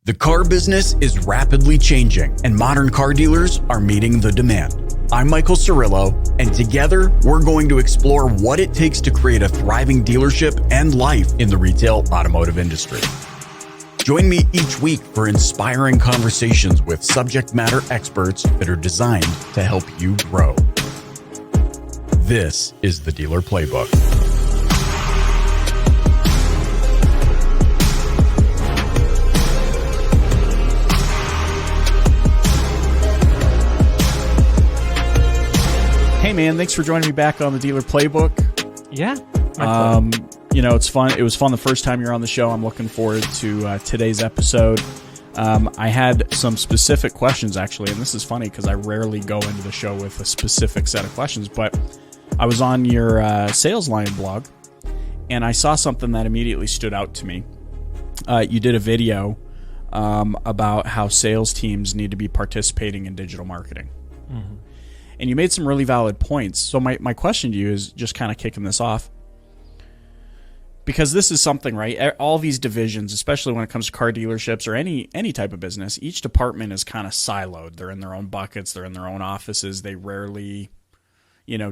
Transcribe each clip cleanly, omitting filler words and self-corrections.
The car business is rapidly changing, and modern car dealers are meeting the demand. I'm Michael Cirillo, and together we're going to explore what it takes to create a thriving dealership and life in the retail automotive industry. Join me each week for inspiring conversations with subject matter experts that are designed to help you grow. This is the Dealer Playbook. Hey man, thanks for joining me back on the Dealer Playbook. Yeah. It's fun. It was fun the first time you're on the show. I'm looking forward to today's episode. I had some specific questions actually, and this is funny because I rarely go into the show with a specific set of questions, but I was on your Sales Lion blog, and I saw something that immediately stood out to me. You did a video about how sales teams need to be participating in digital marketing. Mm-hmm. And you made some really valid points. So my question to you is just kind of kicking this off. Because this is something, right? All these divisions, especially when it comes to car dealerships or any type of business, each department is kind of siloed. They're in their own buckets. They're in their own offices. They rarely,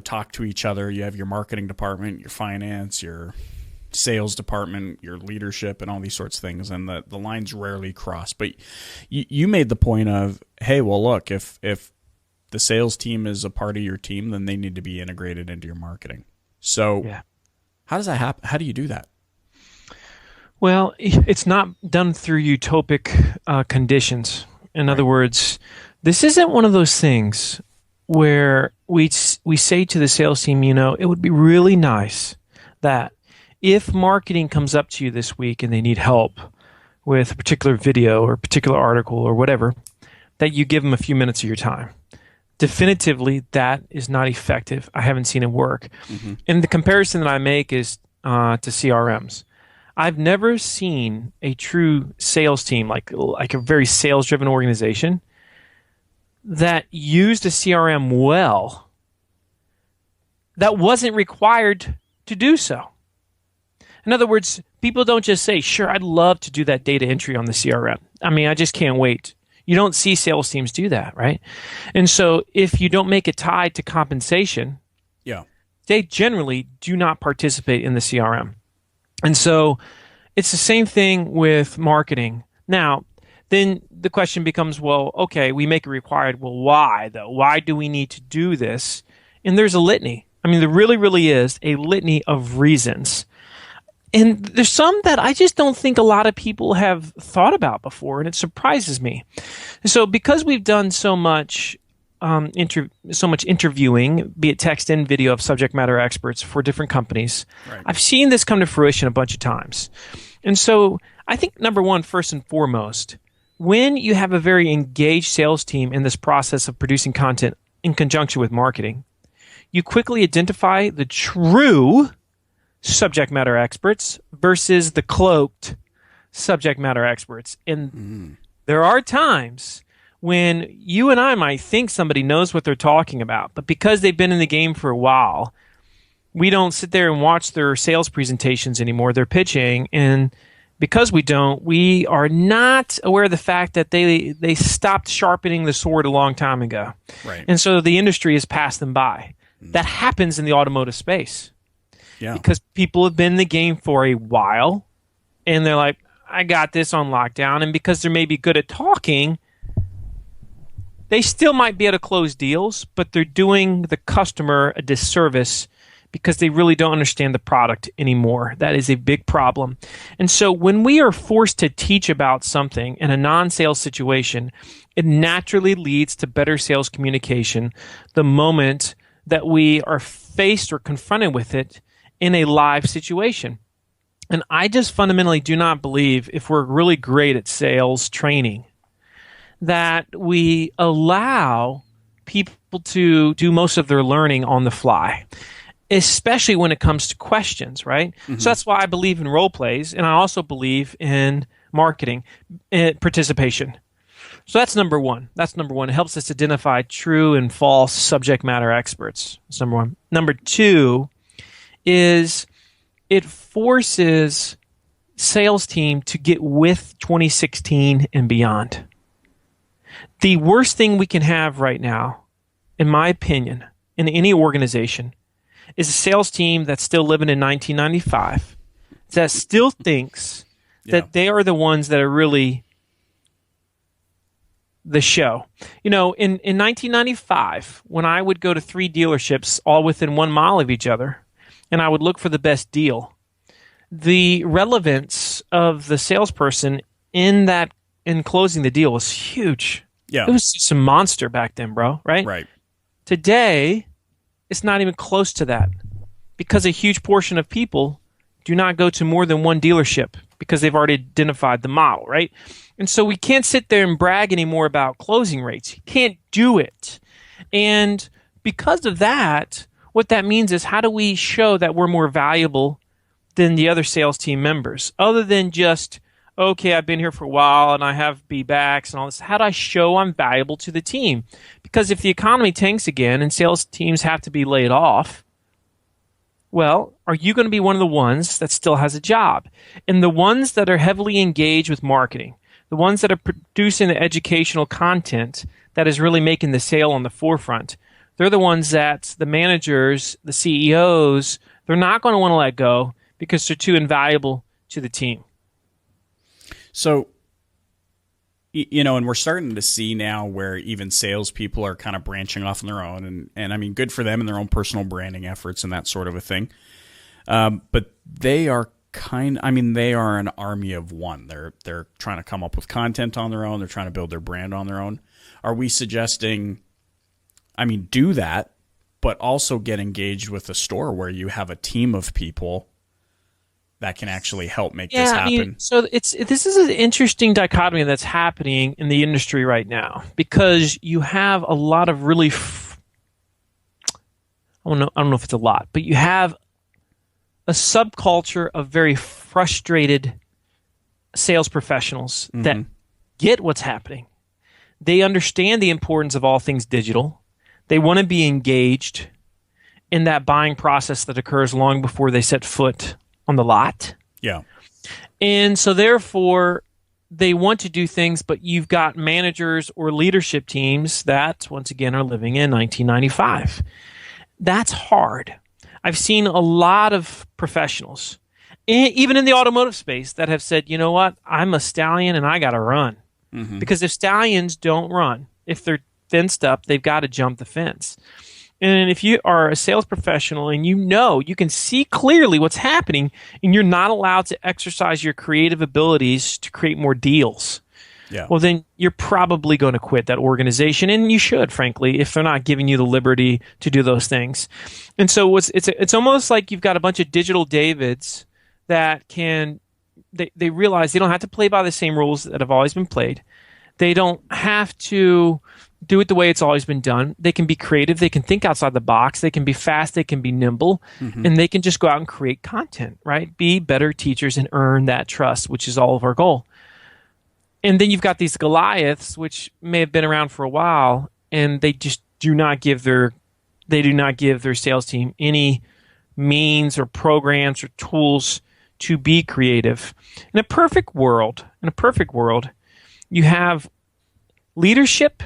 talk to each other. You have your marketing department, your finance, your sales department, your leadership, and all these sorts of things. And the lines rarely cross. But you made the point of, hey, well, look, if the sales team is a part of your team, then they need to be integrated into your marketing. So how does that happen? How do you do that? Well, it's not done through utopic conditions. In other words, this isn't one of those things where we say to the sales team, it would be really nice that if marketing comes up to you this week and they need help with a particular video or a particular article or whatever, that you give them a few minutes of your time. Definitively, that is not effective. I haven't seen it work. Mm-hmm. And the comparison that I make is to CRMs. I've never seen a true sales team, like a very sales-driven organization, that used a CRM well that wasn't required to do so. In other words, people don't just say, sure, I'd love to do that data entry on the CRM. I just can't wait. You don't see sales teams do that, right? And so if you don't make it tied to compensation, they generally do not participate in the CRM. And so it's the same thing with marketing. Now, then the question becomes, well, okay, we make it required. Well, why, though? Why do we need to do this? And there's a litany. There really, really is a litany of reasons. And there's some that I just don't think a lot of people have thought about before, and it surprises me. So because we've done so much interviewing, be it text and video of subject matter experts for different companies, I've seen this come to fruition a bunch of times. And so I think, number one, first and foremost, when you have a very engaged sales team in this process of producing content in conjunction with marketing, you quickly identify the true subject matter experts versus the cloaked subject matter experts. And there are times when you and I might think somebody knows what they're talking about, but because they've been in the game for a while, we don't sit there and watch their sales presentations anymore. They're pitching, and because we are not aware of the fact that they stopped sharpening the sword a long time ago. Right. And so the industry has passed them by. That happens in the automotive space. Yeah. Because people have been in the game for a while, and they're like, I got this on lockdown. And because they're maybe good at talking, they still might be able to close deals, but they're doing the customer a disservice because they really don't understand the product anymore. That is a big problem. And so when we are forced to teach about something in a non-sales situation, it naturally leads to better sales communication the moment that we are faced or confronted with it in a live situation. And I just fundamentally do not believe, if we're really great at sales training, that we allow people to do most of their learning on the fly, especially when it comes to questions, right? Mm-hmm. So that's why I believe in role plays, and I also believe in marketing participation. So that's number one. It helps us identify true and false subject matter experts. That's number one. Number two is it forces sales team to get with 2016 and beyond. The worst thing we can have right now, in my opinion, in any organization, is a sales team that's still living in 1995, that still thinks that they are the ones that are really the show. In 1995, when I would go to 3 dealerships all within 1 mile of each other, and I would look for the best deal, the relevance of the salesperson in closing the deal was huge. Yeah. It was just a monster back then, bro, right? Right. Today, it's not even close to that, because a huge portion of people do not go to more than one dealership because they've already identified the model, right? And so we can't sit there and brag anymore about closing rates. You can't do it. And because of that, what that means is, how do we show that we're more valuable than the other sales team members, other than just, okay, I've been here for a while and I have B-backs and all this. How do I show I'm valuable to the team? Because if the economy tanks again and sales teams have to be laid off, well, are you going to be one of the ones that still has a job? And the ones that are heavily engaged with marketing, the ones that are producing the educational content that is really making the sale on the forefront, they're the ones that the managers, the CEOs, they're not going to want to let go because they're too invaluable to the team. So, and we're starting to see now where even salespeople are kind of branching off on their own, and I mean, good for them and their own personal branding efforts and that sort of a thing. But they are they are an army of one. They're trying to come up with content on their own. They're trying to build their brand on their own. Are we suggesting, do that, but also get engaged with a store where you have a team of people that can actually help make this happen? So this is an interesting dichotomy that's happening in the industry right now, because you have a lot of really, I don't know if it's a lot, but you have a subculture of very frustrated sales professionals that get what's happening. They understand the importance of all things digital. They want to be engaged in that buying process that occurs long before they set foot on the lot. Yeah. And so therefore they want to do things, but you've got managers or leadership teams that, once again, are living in 1995. That's hard. I've seen a lot of professionals, even in the automotive space, that have said, you know what, I'm a stallion and I got to run. Because if stallions don't run, if they're fenced up, they've got to jump the fence. And if you are a sales professional and you can see clearly what's happening, and you're not allowed to exercise your creative abilities to create more deals, well, then you're probably going to quit that organization, and you should, frankly, if they're not giving you the liberty to do those things. And so it's almost like you've got a bunch of digital Davids that they realize they don't have to play by the same rules that have always been played. They don't have to do it the way it's always been done. They can be creative. They can think outside the box. They can be fast. They can be nimble. And they can just go out and create content, right? Be better teachers and earn that trust, which is all of our goal. And then you've got these Goliaths, which may have been around for a while, and they just do not give their sales team any means or programs or tools to be creative. In a perfect world, you have leadership,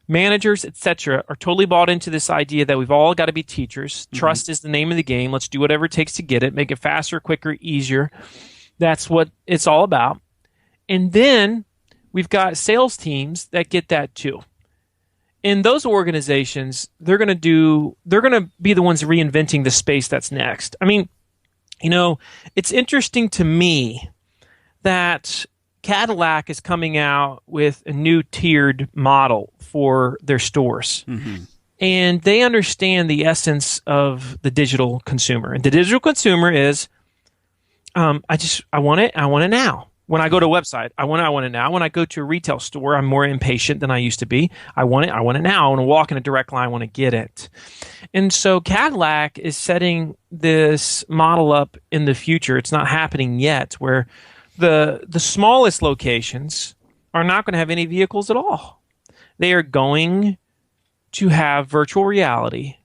managers, etc., are totally bought into this idea that we've all got to be teachers. Trust is the name of the game. Let's do whatever it takes to get it, make it faster, quicker, easier. That's what it's all about. And then we've got sales teams that get that too. In those organizations, they're going to be the ones reinventing the space that's next. It's interesting to me that Cadillac is coming out with a new tiered model for their stores. And they understand the essence of the digital consumer. And the digital consumer is, I want it now. When I go to a website, I want it now. When I go to a retail store, I'm more impatient than I used to be. I want it now. I want to walk in a direct line. I want to get it. And so Cadillac is setting this model up in the future. It's not happening yet, where the smallest locations are not going to have any vehicles at all. They are going to have virtual reality,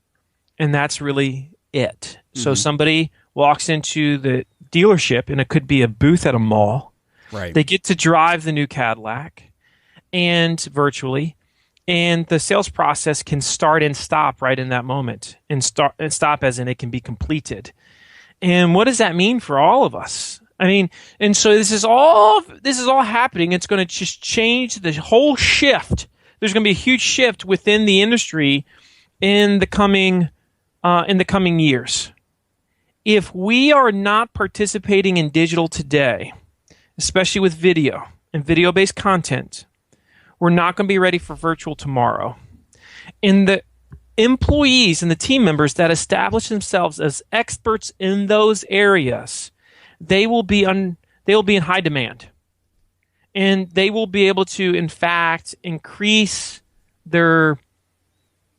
and that's really it. So somebody walks into the dealership, and it could be a booth at a mall. Right. They get to drive the new Cadillac and virtually, and the sales process can start and stop right in that moment, and stop as in it can be completed. And what does that mean for all of us? I mean, and so this is all happening. It's going to just change the whole shift. There's going to be a huge shift within the industry in the coming years. If we are not participating in digital today, especially with video and video-based content, we're not going to be ready for virtual tomorrow. And the employees and the team members that establish themselves as experts in those areas, they will be in high demand. And they will be able to, in fact, increase their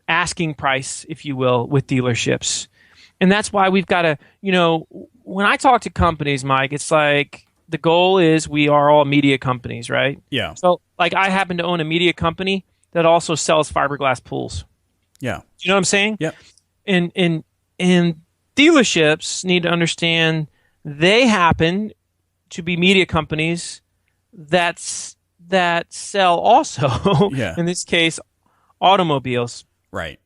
asking price, if you will, with dealerships. And that's why we've got to, when I talk to companies, Mike, it's like the goal is we are all media companies, right? Yeah. So, like, I happen to own a media company that also sells fiberglass pools. Yeah. Do you know what I'm saying? Yep. And dealerships need to understand they happen to be media companies that sell also, yeah. in this case, automobiles. Right.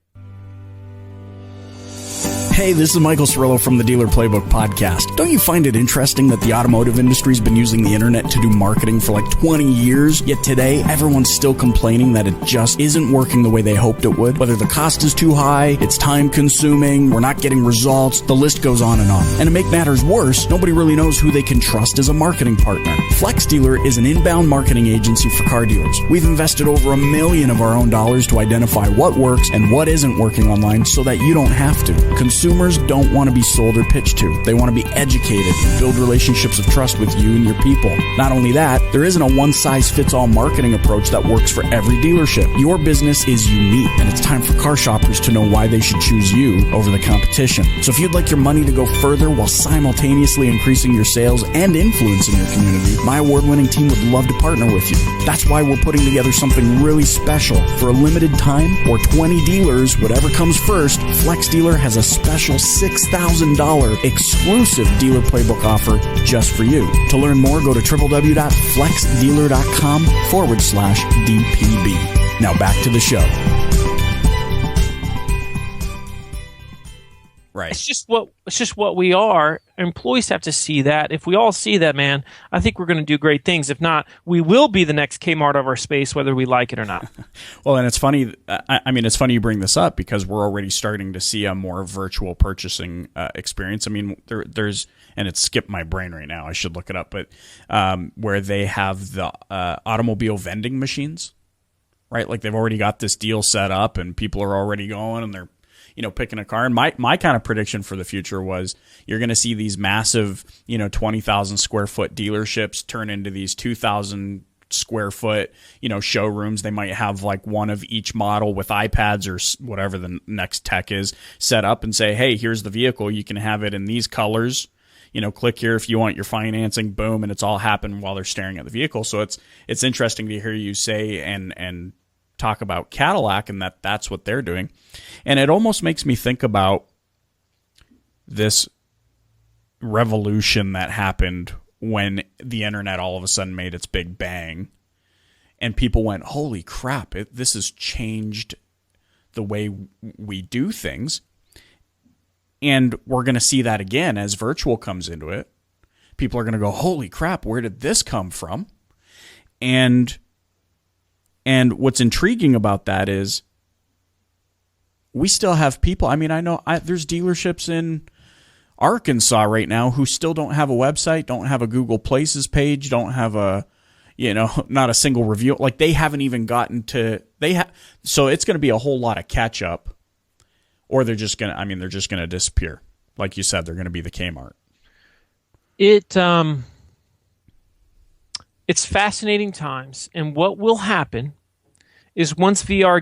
Hey, this is Michael Cirillo from the Dealer Playbook podcast. Don't you find it interesting that the automotive industry's been using the internet to do marketing for like 20 years, yet today everyone's still complaining that it just isn't working the way they hoped it would? Whether the cost is too high, it's time consuming, we're not getting results, the list goes on and on. And to make matters worse, nobody really knows who they can trust as a marketing partner. Flex Dealer is an inbound marketing agency for car dealers. We've invested over $1 million of our own dollars to identify what works and what isn't working online so that you don't have to. Consumers don't want to be sold or pitched to. They want to be educated and build relationships of trust with you and your people. Not only that, there isn't a one-size-fits-all marketing approach that works for every dealership. Your business is unique, and it's time for car shoppers to know why they should choose you over the competition. So if you'd like your money to go further while simultaneously increasing your sales and influence in your community, my award-winning team would love to partner with you. That's why we're putting together something really special. For a limited time, or 20 dealers, whatever comes first, Flex Dealer has a special $6,000 exclusive Dealer Playbook offer just for you. To learn more, go to www.flexdealer.com/DPB. Now back to the show. Right. It's just what we are. Employees have to see that. If we all see that, man, I think we're going to do great things. If not, we will be the next Kmart of our space, whether we like it or not. Well, and it's funny. I mean, it's funny you bring this up because we're already starting to see a more virtual purchasing experience. I mean, there's, and it skipped my brain right now. I should look it up, but where they have the automobile vending machines, right? Like they've already got this deal set up, and people are already going, and they're picking a car. And my kind of prediction for the future was you're going to see these massive, 20,000 square foot dealerships turn into these 2,000 square foot, showrooms. They might have like one of each model with iPads or whatever the next tech is set up and say, hey, here's the vehicle. You can have it in these colors. Click here if you want your financing, boom. And it's all happened while they're staring at the vehicle. So it's interesting to hear you say and talk about Cadillac and that's what they're doing. And it almost makes me think about this revolution that happened when the internet all of a sudden made its big bang and people went, holy crap, this has changed the way we do things. And we're going to see that again as virtual comes into it. People are going to go, holy crap, where did this come from? And what's intriguing about that is we still have people. I mean, I know there's dealerships in Arkansas right now who still don't have a website, don't have a Google Places page, don't have not a single review. Like they haven't even gotten to, so it's going to be a whole lot of catch up, or they're just going to disappear. Like you said, they're going to be the Kmart. It's fascinating times, and what will happen is once VR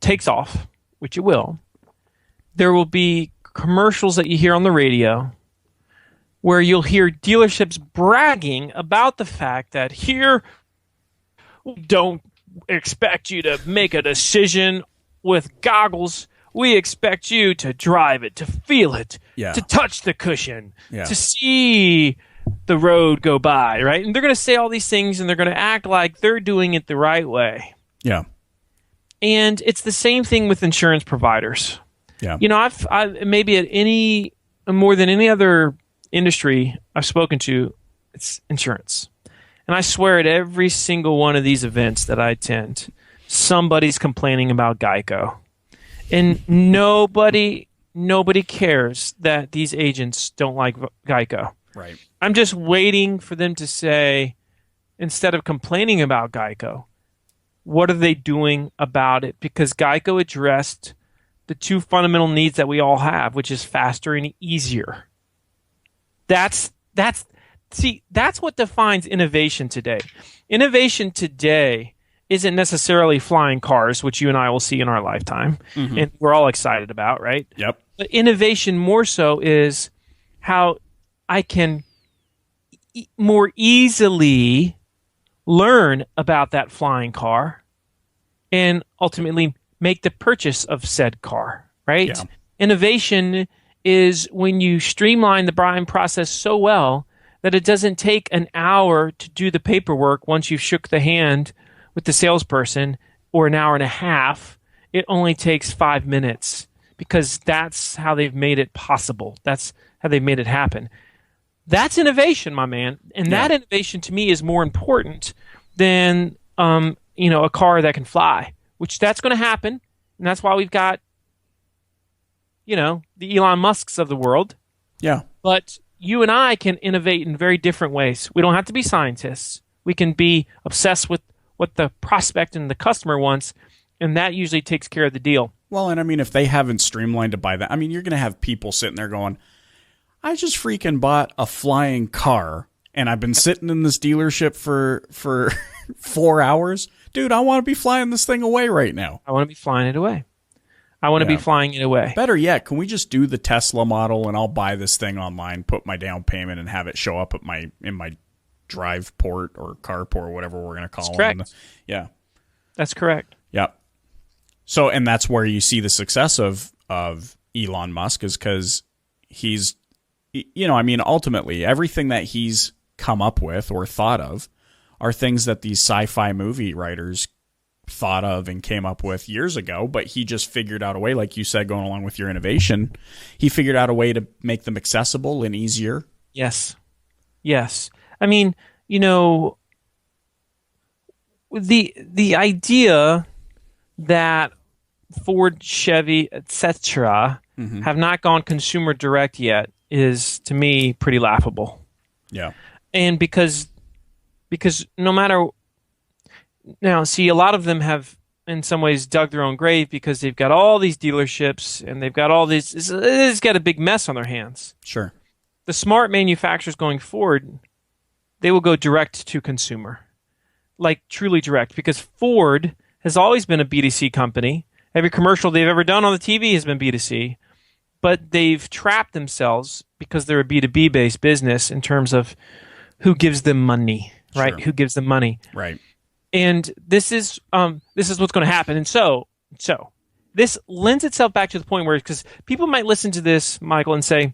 takes off, which it will, there will be commercials that you hear on the radio where you'll hear dealerships bragging about the fact that here we don't expect you to make a decision with goggles We expect you to drive it, to feel it, Yeah. to touch the cushion, Yeah. to see the road go by, right? And they're going to say all these things, and they're going to act like they're doing it the right way. Yeah. And it's the same thing with insurance providers. Yeah. You know, I've maybe at any more than any other industry I've spoken to, it's insurance. And I swear at every single one of these events that I attend, somebody's complaining about Geico. And nobody cares that these agents don't like Geico. Right. I'm just waiting for them to say, instead of complaining about Geico, what are they doing about it? Because Geico addressed the two fundamental needs that we all have, which is faster and easier. That's what defines innovation today. Innovation today isn't necessarily flying cars, which you and I will see in our lifetime, and we're all excited about, right? Yep. But innovation more so is how I can more easily learn about that flying car and ultimately make the purchase of said car, right? Yeah. Innovation is when you streamline the buying process so well that it doesn't take an hour to do the paperwork once you've shook the hand with the salesperson, or an hour and a half. It only takes 5 minutes, because that's how they've made it possible. That's how they've made it happen. That's innovation, my man. And that innovation to me is more important than a car that can fly, which that's going to happen. And that's why we've got, the Elon Musks of the world. Yeah. But you and I can innovate in very different ways. We don't have to be scientists. We can be obsessed with what the prospect and the customer wants, and that usually takes care of the deal. Well, and I mean, if they haven't streamlined it by that, I mean, you're going to have people sitting there going, I just freaking bought a flying car, and I've been sitting in this dealership for 4 hours. Dude, I want to be flying this thing away right now. I want to be flying it away. I want to be flying it away. Better yet, can we just do the Tesla model, and I'll buy this thing online, put my down payment, and have it show up at in my drive port or carport or whatever we're going to call them. Correct. Yeah. That's correct. Yep. So, and that's where you see the success of Elon Musk, is because he's, ultimately everything that he's come up with or thought of are things that these sci-fi movie writers thought of and came up with years ago, but he just figured out a way, like you said, going along with your innovation, he figured out a way to make them accessible and easier. Yes. I mean, the idea that Ford, Chevy, etc. have not gone consumer direct yet is, to me, pretty laughable. Yeah. And because no matter now, see, a lot of them have in some ways dug their own grave, because they've got all these dealerships and they've got all these. It's got a big mess on their hands. Sure. The smart manufacturers going forward, they will go direct to consumer, like truly direct, because Ford has always been a B2C company. Every commercial they've ever done on the TV has been B2C, but they've trapped themselves because they're a B2B based business in terms of who gives them money, right? Sure. Who gives them money, Right? And this is what's going to happen. And so this lends itself back to the point where, because people might listen to this, Michael, and say,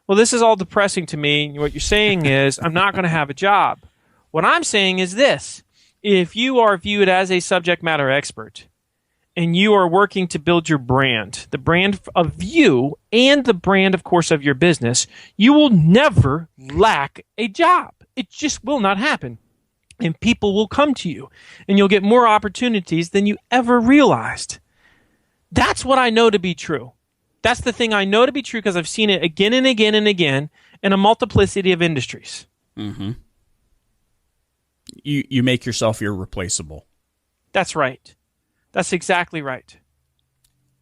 well, this is all depressing to me. What you're saying is I'm not going to have a job. What I'm saying is this: if you are viewed as a subject matter expert and you are working to build your brand, the brand of you and the brand, of course, of your business, you will never lack a job. It just will not happen. And people will come to you, and you'll get more opportunities than you ever realized. That's what I know to be true. That's the thing I know to be true, because I've seen it again and again and again in a multiplicity of industries. Mm-hmm. You make yourself irreplaceable. That's right. That's exactly right.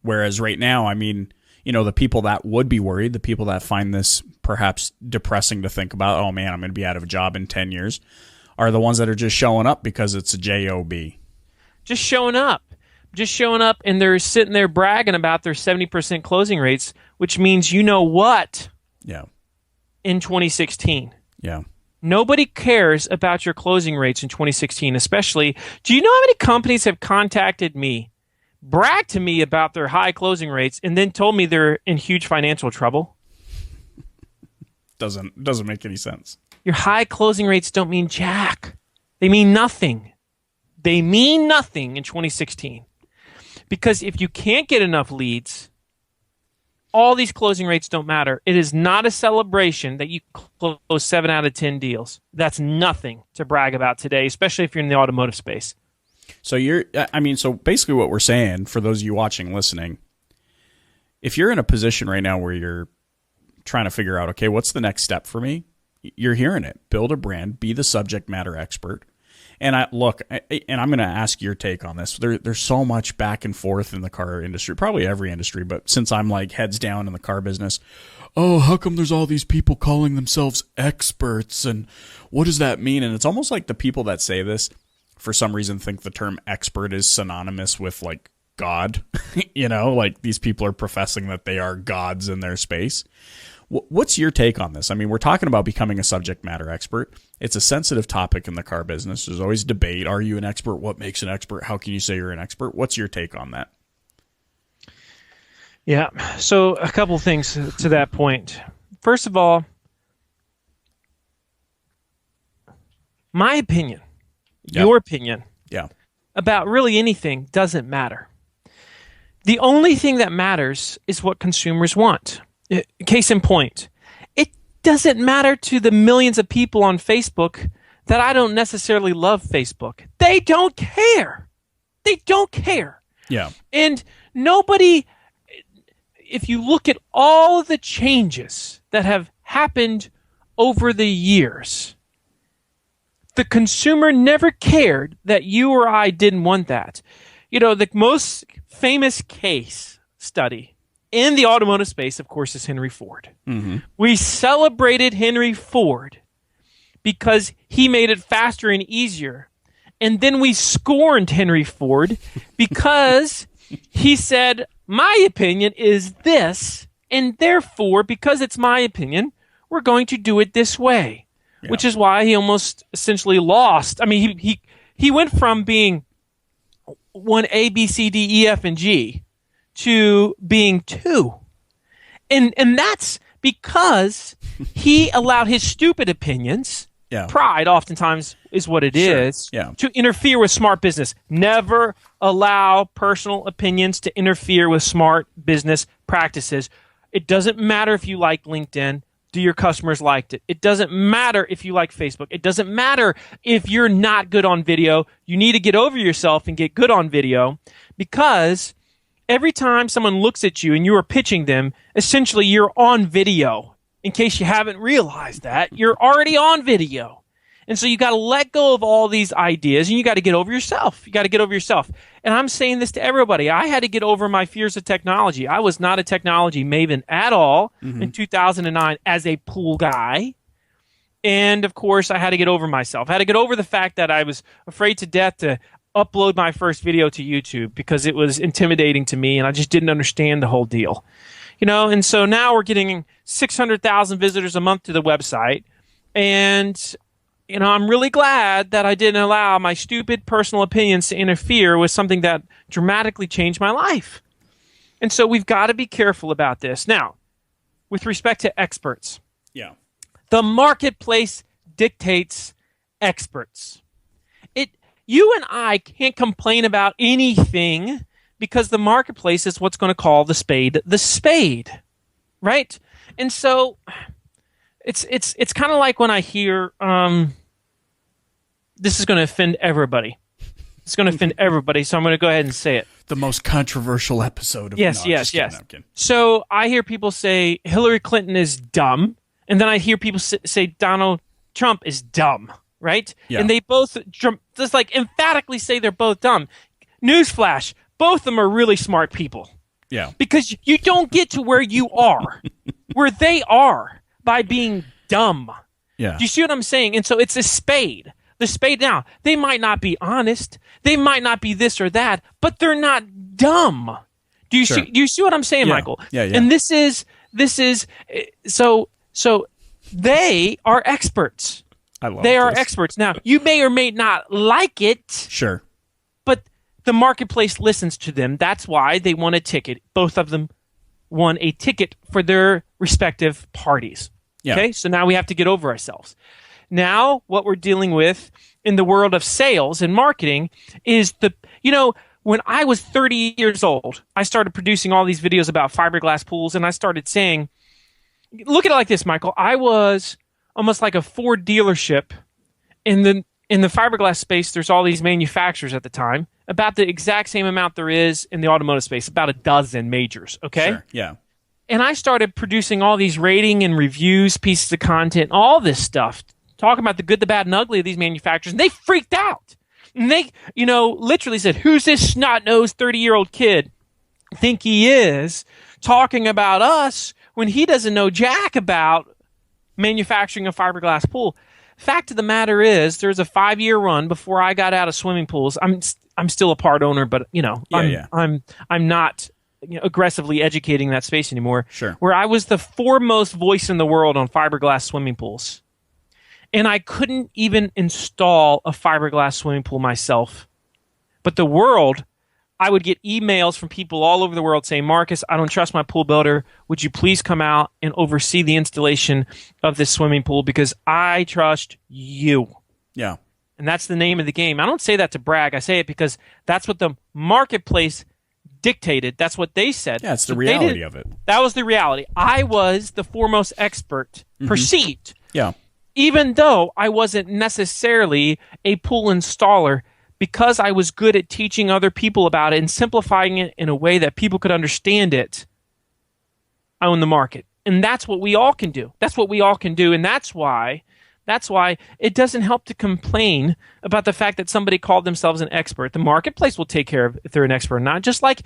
Whereas right now, I mean, the people that would be worried, the people that find this perhaps depressing to think about, oh man, I'm going to be out of a job in 10 years, are the ones that are just showing up because it's a job. Just showing up, and they're sitting there bragging about their 70% closing rates, which means what? Yeah. In 2016. Yeah. Nobody cares about your closing rates in 2016, especially. Do you know how many companies have contacted me brag to me about their high closing rates and then told me they're in huge financial trouble? Doesn't make any sense. Your high closing rates don't mean jack. They mean nothing. They mean nothing in 2016. Because if you can't get enough leads, all these closing rates don't matter. It is not a celebration that you close 7 out of 10 deals. That's nothing to brag about today, especially if you're in the automotive space. So so basically what we're saying, for those of you watching, listening, if you're in a position right now where you're trying to figure out, okay, what's the next step for me? You're hearing it. Build a brand, be the subject matter expert. And I'm going to ask your take on this. There's so much back and forth in the car industry, probably every industry, but since I'm like heads down in the car business, oh, how come there's all these people calling themselves experts? And what does that mean? And it's almost like the people that say this, for some reason, think the term expert is synonymous with like God. Like these people are professing that they are gods in their space. What's your take on this? I mean, we're talking about becoming a subject matter expert. It's a sensitive topic in the car business. There's always debate. Are you an expert? What makes an expert? How can you say you're an expert? What's your take on that? Yeah. So a couple things to that point. First of all, my opinion, your opinion about really anything doesn't matter. The only thing that matters is what consumers want. Case in point, it doesn't matter to the millions of people on Facebook that I don't necessarily love Facebook. They don't care. They don't care. Yeah. And nobody, if you look at all of the changes that have happened over the years, the consumer never cared that you or I didn't want that. The most famous case study in the automotive space, of course, is Henry Ford. Mm-hmm. We celebrated Henry Ford because he made it faster and easier. And then we scorned Henry Ford because he said, my opinion is this, and therefore, because it's my opinion, we're going to do it this way. Yeah. Which is why he almost essentially lost. I mean, he went from being 1 A, B, C, D, E, F, and G to being 2. And that's because he allowed his stupid opinions, pride oftentimes is what it is, to interfere with smart business. Never allow personal opinions to interfere with smart business practices. It doesn't matter if you like LinkedIn. Do your customers liked it? It doesn't matter if you like Facebook. It doesn't matter if you're not good on video. You need to get over yourself and get good on video, because every time someone looks at you and you are pitching them, essentially you're on video. In case you haven't realized that, you're already on video. And so you got to let go of all these ideas, and you got to get over yourself. You got to get over yourself. And I'm saying this to everybody. I had to get over my fears of technology. I was not a technology maven at all in 2009 as a pool guy. And of course, I had to get over myself. I had to get over the fact that I was afraid to death to upload my first video to YouTube because it was intimidating to me and I just didn't understand the whole deal. And so now we're getting 600,000 visitors a month to the website. And I'm really glad that I didn't allow my stupid personal opinions to interfere with something that dramatically changed my life. And so we've got to be careful about this. Now, with respect to experts, the marketplace dictates experts. You and I can't complain about anything because the marketplace is what's going to call the spade, right? And so it's kind of like when I hear this is going to offend everybody. It's going to offend everybody, so I'm going to go ahead and say it. The most controversial episode of Yes. So I hear people say Hillary Clinton is dumb, and then I hear people say Donald Trump is dumb, right? Yeah. And they both just like emphatically say they're both dumb. Newsflash, both of them are really smart people. Yeah. Because you don't get to where you are, where they are, by being dumb. Yeah. Do you see what I'm saying? And so it's a spade. The spade now, they might not be honest. They might not be this or that, but they're not dumb. Do you see what I'm saying, Michael? Yeah. And this is so they are experts. I love They are this. experts. Now, you may or may not like it. Sure. But the marketplace listens to them. That's why they won a ticket. Both of them won a ticket for their respective parties. Yeah. Okay, so now we have to get over ourselves. Now, what we're dealing with in the world of sales and marketing is when I was 30 years old, I started producing all these videos about fiberglass pools, and I started saying, look at it like this, Michael. I was almost like a Ford dealership. In the fiberglass space, there's all these manufacturers at the time, about the exact same amount there is in the automotive space, about a dozen majors, okay? Sure, yeah. And I started producing all these rating and reviews, pieces of content, all this stuff, talking about the good, the bad, and ugly of these manufacturers, and they freaked out. And they, literally said, who's this snot-nosed 30-year-old kid think he is talking about us when he doesn't know jack about manufacturing a fiberglass pool? Fact of the matter is, there's a 5-year run before I got out of swimming pools. I'm still a part owner, but I'm not aggressively educating that space anymore. Sure. Where I was the foremost voice in the world on fiberglass swimming pools. And I couldn't even install a fiberglass swimming pool myself. But the world, I would get emails from people all over the world saying, Marcus, I don't trust my pool builder. Would you please come out and oversee the installation of this swimming pool because I trust you. Yeah. And that's the name of the game. I don't say that to brag. I say it because that's what the marketplace dictated. That's what they said. Yeah, it's the reality of it. That was the reality. I was the foremost expert, perceived. Yeah. Even though I wasn't necessarily a pool installer, because I was good at teaching other people about it and simplifying it in a way that people could understand it, I own the market. And that's what we all can do. That's what we all can do. And that's why it doesn't help to complain about the fact that somebody called themselves an expert. The marketplace will take care of if they're an expert or not. Just like,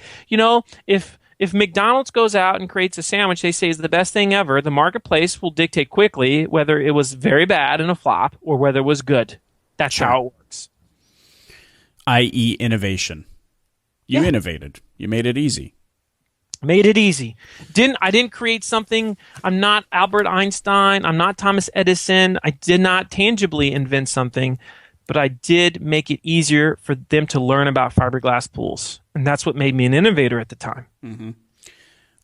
if McDonald's goes out and creates a sandwich they say is the best thing ever, the marketplace will dictate quickly whether it was very bad and a flop or whether it was good. That's how it works. I.e. innovation. You innovated. You made it easy. Made it easy. I didn't create something. I'm not Albert Einstein. I'm not Thomas Edison. I did not tangibly invent something, but I did make it easier for them to learn about fiberglass pools. And that's what made me an innovator at the time. Mm-hmm.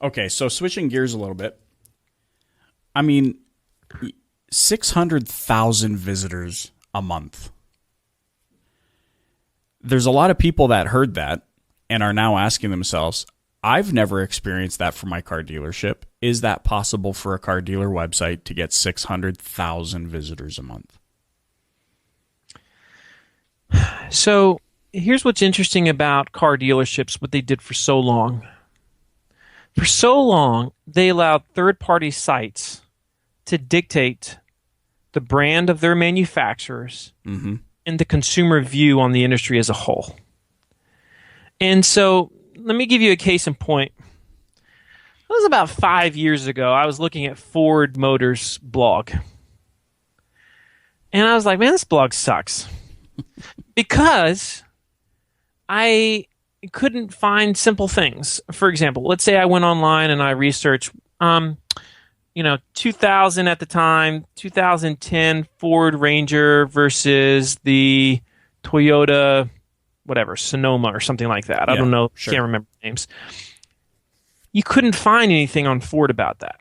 Okay, so switching gears a little bit. I mean, 600,000 visitors a month. There's a lot of people that heard that and are now asking themselves, I've never experienced that for my car dealership. Is that possible for a car dealer website to get 600,000 visitors a month? So here's what's interesting about car dealerships, what they did for so long. For so long, they allowed third-party sites to dictate the brand of their manufacturers and the consumer view on the industry as a whole. And so let me give you a case in point. It was about 5 years ago. I was looking at Ford Motors' blog. And I was like, man, this blog sucks. Because I couldn't find simple things. For example, let's say I went online and I researched, 2000 at the time, 2010 Ford Ranger versus the Toyota, whatever, Sonoma or something like that. I don't know. Sure. Can't remember names. You couldn't find anything on Ford about that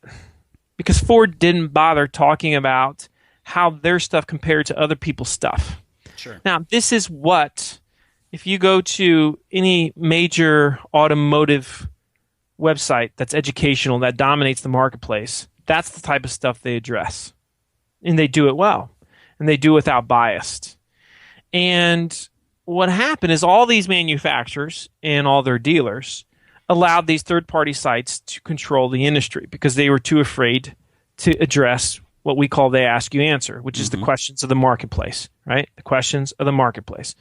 because Ford didn't bother talking about how their stuff compared to other people's stuff. Sure. Now, this is what, if you go to any major automotive website that's educational, that dominates the marketplace, that's the type of stuff they address. And they do it well. And they do it without bias. And what happened is all these manufacturers and all their dealers allowed these third-party sites to control the industry because they were too afraid to address what we call they ask you answer, which is the questions of the marketplace, right? The questions of the marketplace.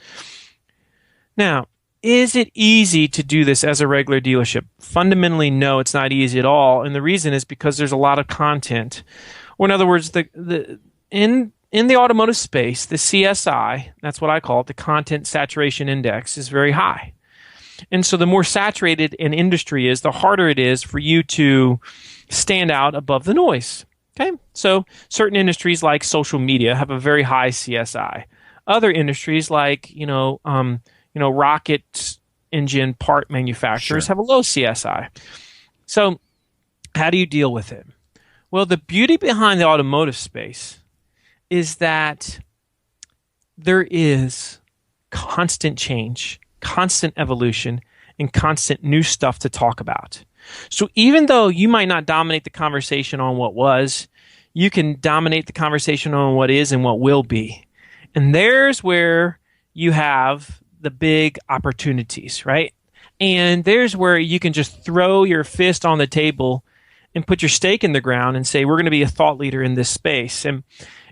Now, is it easy to do this as a regular dealership? Fundamentally, no, it's not easy at all. And the reason is because there's a lot of content. Or in other words, in the automotive space, the CSI, that's what I call it, the Content Saturation Index, is very high. And so the more saturated an industry is, the harder it is for you to stand out above the noise. Okay? So certain industries like social media have a very high CSI. Other industries like, rocket engine part manufacturers have a low CSI. So how do you deal with it? Well, the beauty behind the automotive space is that there is constant change, constant evolution, and constant new stuff to talk about. So even though you might not dominate the conversation on what was, you can dominate the conversation on what is and what will be. And there's where you have the big opportunities, right? And there's where you can just throw your fist on the table and put your stake in the ground and say, we're going to be a thought leader in this space, and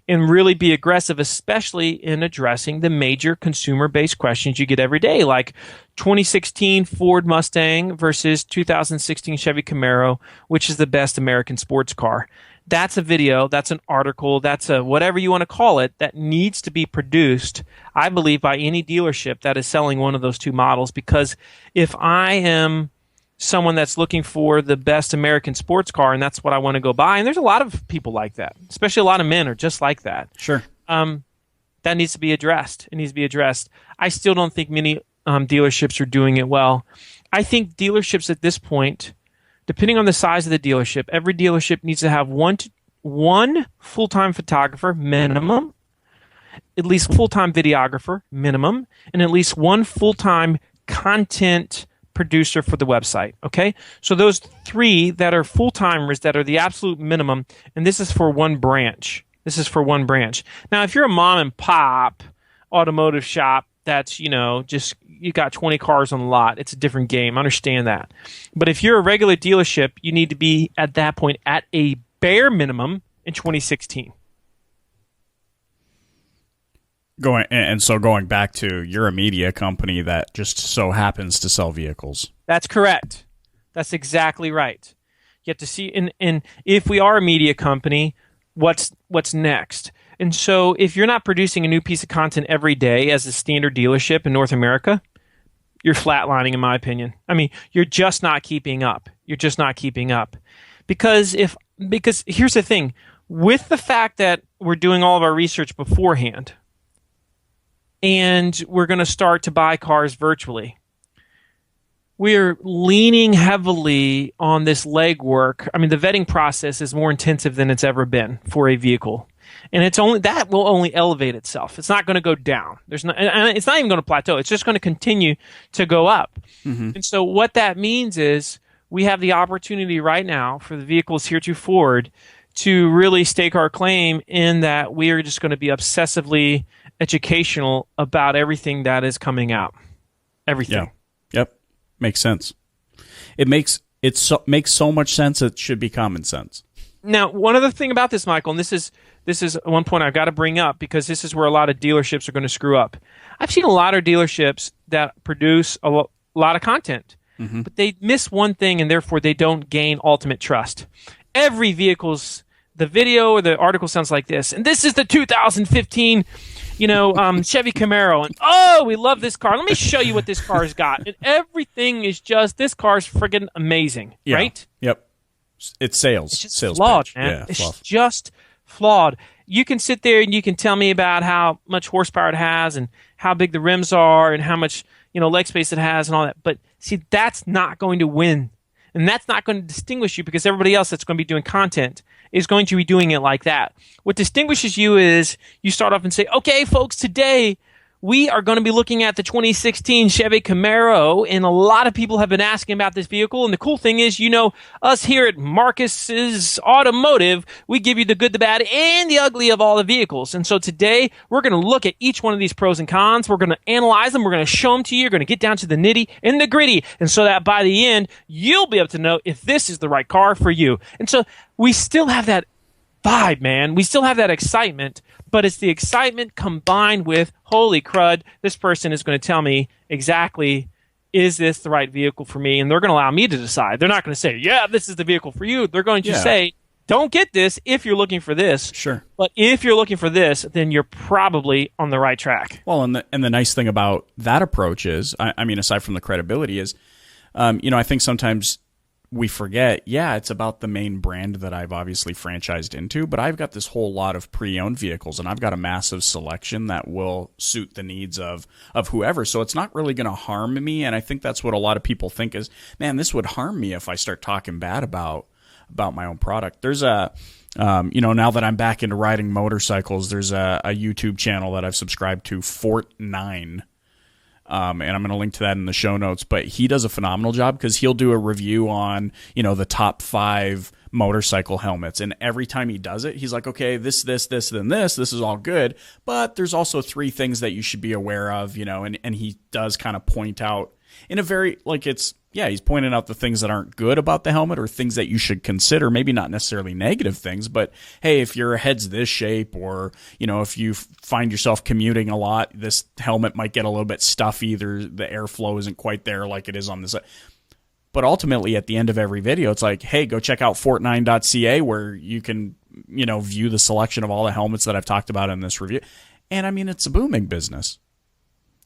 really be aggressive, especially in addressing the major consumer-based questions you get every day, like 2016 Ford Mustang versus 2016 Chevy Camaro, which is the best American sports car. That's a video, that's an article, that's a whatever you want to call it, that needs to be produced, I believe, by any dealership that is selling one of those two models. Because if I am someone that's looking for the best American sports car and that's what I want to go buy, and there's a lot of people like that, especially a lot of men are just like that. Sure. That needs to be addressed. It needs to be addressed. I still don't think many dealerships are doing it well. I think dealerships at this point, depending on the size of the dealership, every dealership needs to have one full-time photographer minimum, at least full-time videographer minimum, and at least one full-time content producer for the website. Okay? So those three that are full-timers that are the absolute minimum, and this is for one branch. This is for one branch. Now, if you're a mom and pop automotive shop that's, just you got 20 cars on the lot, it's a different game. I understand that. But if you're a regular dealership, you need to be at that point at a bare minimum in 2016. Going back to, you're a media company that just so happens to sell vehicles. That's correct. That's exactly right. You have to see, and if we are a media company, what's next? And so if you're not producing a new piece of content every day as a standard dealership in North America, you're flatlining, in my opinion. I mean, you're just not keeping up. You're just not keeping up. Because here's the thing, with the fact that we're doing all of our research beforehand, and we're going to start to buy cars virtually, we're leaning heavily on this legwork. I mean, the vetting process is more intensive than it's ever been for a vehicle. And that will only elevate itself. It's not going to go down. It's not even going to plateau. It's just going to continue to go up. Mm-hmm. And so what that means is we have the opportunity right now for the vehicles heretofore to really stake our claim in that we are just going to be obsessively educational about everything that is coming out. Everything. Yeah. Yep. Makes sense. It makes so much sense it should be common sense. Now, one other thing about this, Michael, and this is one point I've got to bring up because this is where a lot of dealerships are going to screw up. I've seen a lot of dealerships that produce a lot of content, mm-hmm. but they miss one thing and therefore they don't gain ultimate trust. Every the video or the article sounds like this, and this is the 2015 Chevy Camaro, and we love this car. Let me show you what this car's got. And everything is just, this car's friggin' amazing, right? Yep. It's sales. It's just sales flawed, pitch. man. Yeah, it's just flawed. You can sit there and you can tell me about how much horsepower it has and how big the rims are and how much leg space it has and all that. But see, that's not going to win. And that's not going to distinguish you because everybody else that's going to be doing content is going to be doing it like that. What distinguishes you is you start off and say, okay, folks, today we are going to be looking at the 2016 Chevy Camaro, and a lot of people have been asking about this vehicle. And the cool thing is, us here at Marcus's Automotive, we give you the good, the bad, and the ugly of all the vehicles. And so today, we're going to look at each one of these pros and cons. We're going to analyze them. We're going to show them to you. You're going to get down to the nitty and the gritty. And so that by the end, you'll be able to know if this is the right car for you. And so we still have that vibe, man. We still have that excitement. But it's the excitement combined with, holy crud, this person is going to tell me exactly, is this the right vehicle for me? And they're going to allow me to decide. They're not going to say, yeah, this is the vehicle for you. They're going to say, don't get this if you're looking for this. Sure. But if you're looking for this, then you're probably on the right track. Well, and the nice thing about that approach is, I mean, aside from the credibility is, I think sometimes we forget, it's about the main brand that I've obviously franchised into, but I've got this whole lot of pre-owned vehicles, and I've got a massive selection that will suit the needs of whoever. So it's not really going to harm me, and I think that's what a lot of people think is, man, this would harm me if I start talking bad about my own product. There's a now that I'm back into riding motorcycles, there's a YouTube channel that I've subscribed to, Fort9. And I'm going to link to that in the show notes, but he does a phenomenal job because he'll do a review on, the top 5 motorcycle helmets. And every time he does it, he's like, okay, this, then this is all good. But there's also 3 things that you should be aware of, and he does kind of point out in a very, he's pointing out the things that aren't good about the helmet or things that you should consider, maybe not necessarily negative things, but hey, if your head's this shape or, if you find yourself commuting a lot, this helmet might get a little bit stuffy. The airflow isn't quite there like it is on this. But ultimately, at the end of every video, it's like, hey, go check out fort9.ca where you can, view the selection of all the helmets that I've talked about in this review. And I mean, it's a booming business.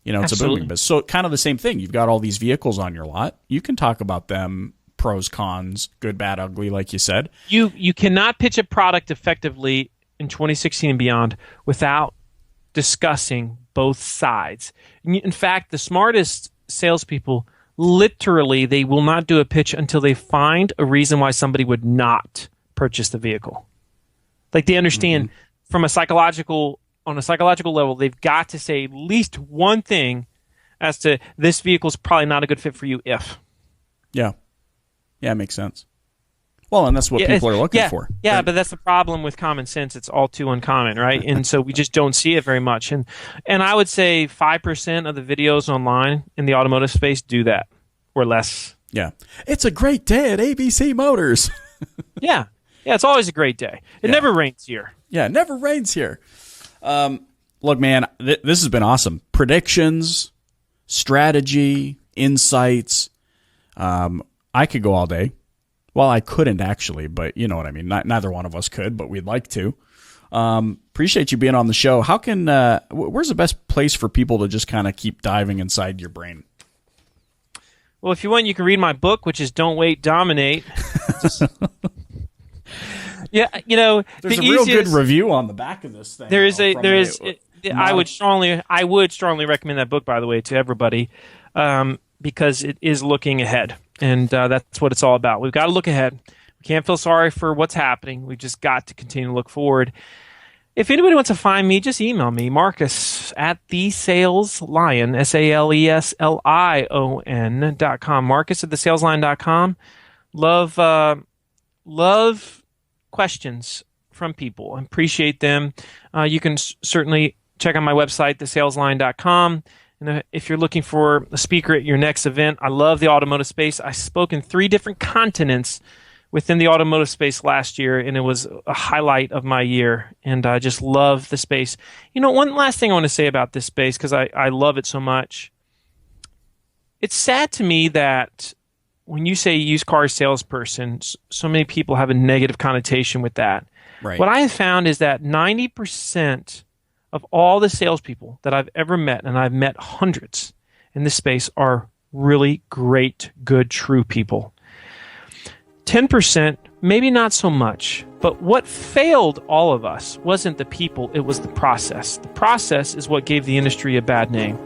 It's Absolutely. a booming business. So kind of the same thing. You've got all these vehicles on your lot. You can talk about them, pros, cons, good, bad, ugly, like you said. You cannot pitch a product effectively in 2016 and beyond without discussing both sides. In fact, the smartest salespeople, literally, they will not do a pitch until they find a reason why somebody would not purchase the vehicle. Like they understand from on a psychological level, they've got to say at least one thing as to this vehicle is probably not a good fit for you if. Yeah, it makes sense. Well, and that's what people are looking for. Yeah, right? But that's the problem with common sense. It's all too uncommon, right? And so we just don't see it very much. And I would say 5% of the videos online in the automotive space do that or less. Yeah. It's a great day at ABC Motors. Yeah, it's always a great day. It never rains here. Yeah, it never rains here. Look, man, this has been awesome. Predictions, strategy, insights. I could go all day. Well, I couldn't actually, but you know what I mean. Neither one of us could, but we'd like to. Appreciate you being on the show. How can where's the best place for people to just kind of keep diving inside your brain? Well, if you want, you can read my book, which is Don't Wait, Dominate. Yeah, there's a real good review on the back of this thing. I would strongly recommend that book, by the way, to everybody, because it is looking ahead, and that's what it's all about. We've got to look ahead. We can't feel sorry for what's happening. We've just got to continue to look forward. If anybody wants to find me, just email me, Marcus at thesaleslion, SALESLION.com, Marcus at thesaleslion.com. Love questions from people. I appreciate them. You can certainly check out my website, thesaleslion.com. And if you're looking for a speaker at your next event, I love the automotive space. I spoke in 3 different continents within the automotive space last year, and it was a highlight of my year. And I just love the space. One last thing I want to say about this space, because I love it so much. It's sad to me that when you say used car salesperson, so many people have a negative connotation with that. Right. What I have found is that 90% of all the salespeople that I've ever met, and I've met hundreds in this space, are really great, good, true people. 10%, maybe not so much. But what failed all of us wasn't the people, it was the process. The process is what gave the industry a bad name.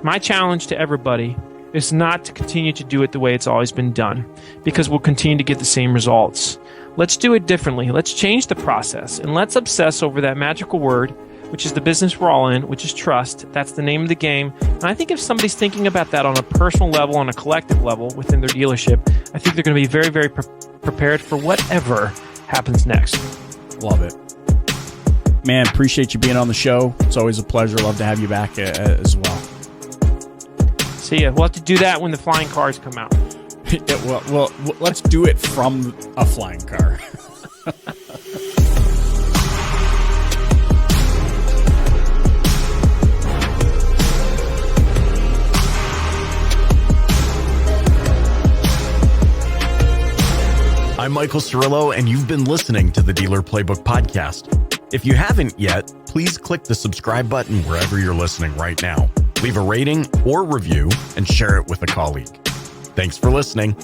My challenge to everybody is not to continue to do it the way it's always been done, because we'll continue to get the same results. Let's do it differently. Let's change the process, and let's obsess over that magical word, which is the business we're all in, which is trust. That's the name of the game. And I think if somebody's thinking about that on a personal level, on a collective level within their dealership, I think they're going to be very, very prepared for whatever happens next. Love it. Man, appreciate you being on the show. It's always a pleasure. Love to have you back as well. See ya. We'll have to do that when the flying cars come out. Yeah, well, let's do it from a flying car. I'm Michael Cirillo, and you've been listening to the Dealer Playbook Podcast. If you haven't yet, please click the subscribe button wherever you're listening right now. Leave a rating or review and share it with a colleague. Thanks for listening.